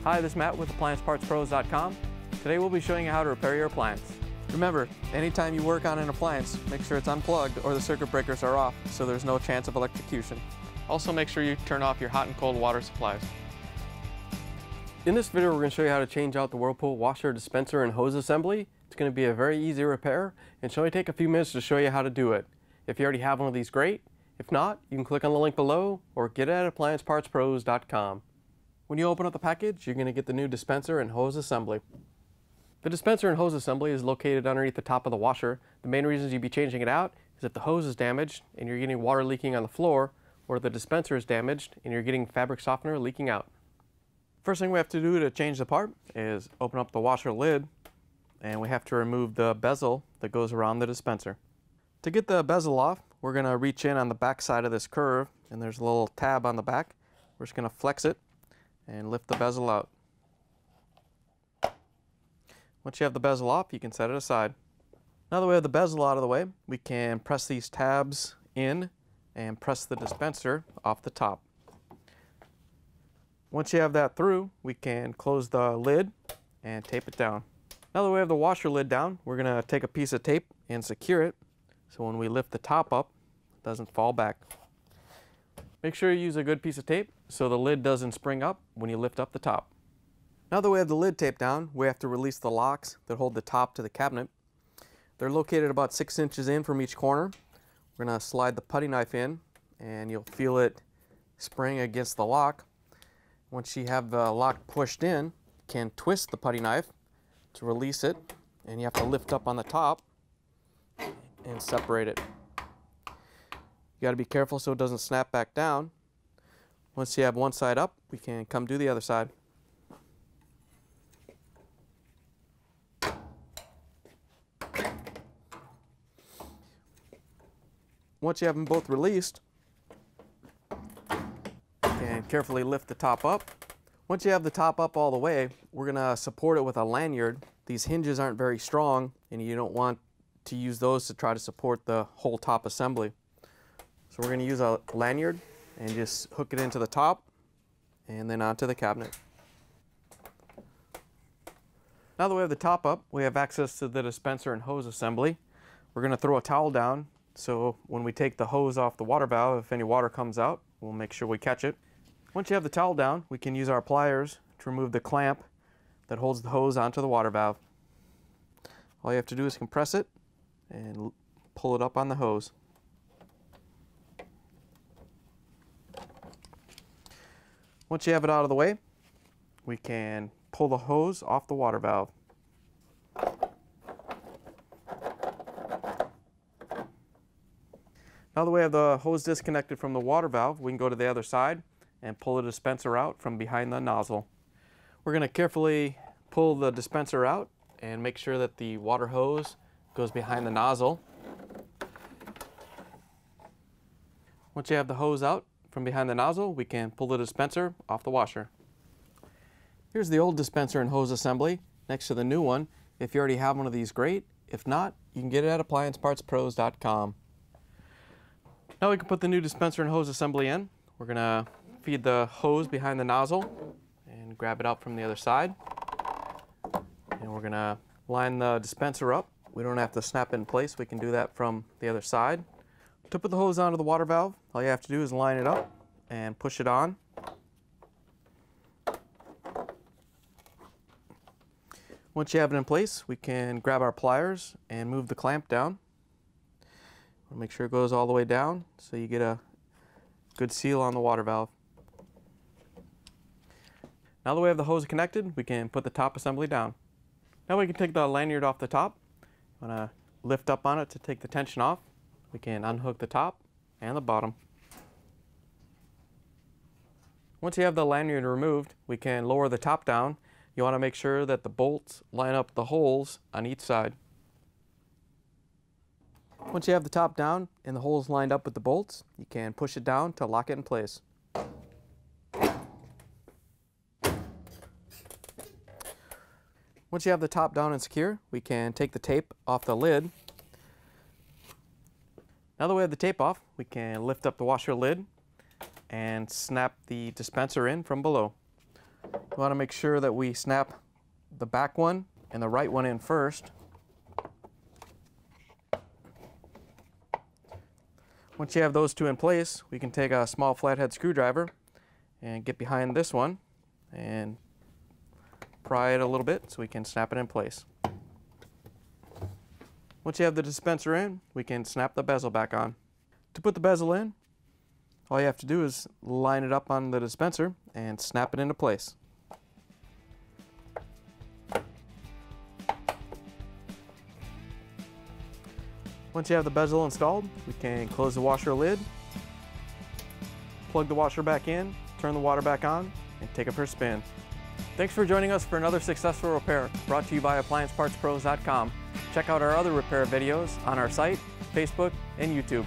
Hi, this is Matt with AppliancePartsPros.com. Today we'll be showing you how to repair your appliance. Remember, anytime you work on an appliance, make sure it's unplugged or the circuit breakers are off so there's no chance of electrocution. Also make sure you turn off your hot and cold water supplies. In this video we're going to show you how to change out the Whirlpool washer, dispenser, and hose assembly. It's going to be a very easy repair and should only take a few minutes to show you how to do it. If you already have one of these, great. If not, you can click on the link below or get it at AppliancePartsPros.com. When you open up the package, you're going to get the new dispenser and hose assembly. The dispenser and hose assembly is located underneath the top of the washer. The main reasons you'd be changing it out is if the hose is damaged and you're getting water leaking on the floor, or the dispenser is damaged and you're getting fabric softener leaking out. First thing we have to do to change the part is open up the washer lid, and we have to remove the bezel that goes around the dispenser. To get the bezel off, we're going to reach in on the back side of this curve, and there's a little tab on the back. We're just going to flex it and lift the bezel out. Once you have the bezel off, you can set it aside. Now that we have the bezel out of the way, we can press these tabs in and press the dispenser off the top. Once you have that through, we can close the lid and tape it down. Now that we have the washer lid down, we're going to take a piece of tape and secure it so when we lift the top up, it doesn't fall back. Make sure you use a good piece of tape so the lid doesn't spring up when you lift up the top. Now that we have the lid taped down, we have to release the locks that hold the top to the cabinet. They're located about 6 inches in from each corner. We're going to slide the putty knife in and you'll feel it spring against the lock. Once you have the lock pushed in, you can twist the putty knife to release it, and you have to lift up on the top and separate it. You got to be careful so it doesn't snap back down. Once you have one side up, we can come do the other side. Once you have them both released, you can carefully lift the top up. Once you have the top up all the way, we're going to support it with a lanyard. These hinges aren't very strong and you don't want to use those to try to support the whole top assembly. So we're going to use a lanyard and just hook it into the top and then onto the cabinet. Now that we have the top up, we have access to the dispenser and hose assembly. We're going to throw a towel down so when we take the hose off the water valve, if any water comes out, we'll make sure we catch it. Once you have the towel down, we can use our pliers to remove the clamp that holds the hose onto the water valve. All you have to do is compress it and pull it up on the hose. Once you have it out of the way, we can pull the hose off the water valve. Now that we have the hose disconnected from the water valve, we can go to the other side and pull the dispenser out from behind the nozzle. We're going to carefully pull the dispenser out and make sure that the water hose goes behind the nozzle. Once you have the hose out from behind the nozzle, we can pull the dispenser off the washer. Here's the old dispenser and hose assembly next to the new one. If you already have one of these, great. If not, you can get it at AppliancePartsPros.com. Now we can put the new dispenser and hose assembly in. We're going to feed the hose behind the nozzle and grab it out from the other side. And we're going to line the dispenser up. We don't have to snap it in place. We can do that from the other side. To put the hose onto the water valve, all you have to do is line it up and push it on. Once you have it in place, we can grab our pliers and move the clamp down. We'll make sure it goes all the way down so you get a good seal on the water valve. Now that we have the hose connected, we can put the top assembly down. Now we can take the lanyard off the top. I'm going to lift up on it to take the tension off. We can unhook the top and the bottom. Once you have the lanyard removed, we can lower the top down. You want to make sure that the bolts line up the holes on each side. Once you have the top down and the holes lined up with the bolts, you can push it down to lock it in place. Once you have the top down and secure, we can take the tape off the lid. Now that we have the tape off, we can lift up the washer lid and snap the dispenser in from below. We want to make sure that we snap the back one and the right one in first. Once you have those two in place, we can take a small flathead screwdriver and get behind this one and pry it a little bit so we can snap it in place. Once you have the dispenser in, we can snap the bezel back on. To put the bezel in, all you have to do is line it up on the dispenser and snap it into place. Once you have the bezel installed, we can close the washer lid, plug the washer back in, turn the water back on, and take it for a spin. Thanks for joining us for another successful repair brought to you by AppliancePartsPros.com. Check out our other repair videos on our site, Facebook, and YouTube.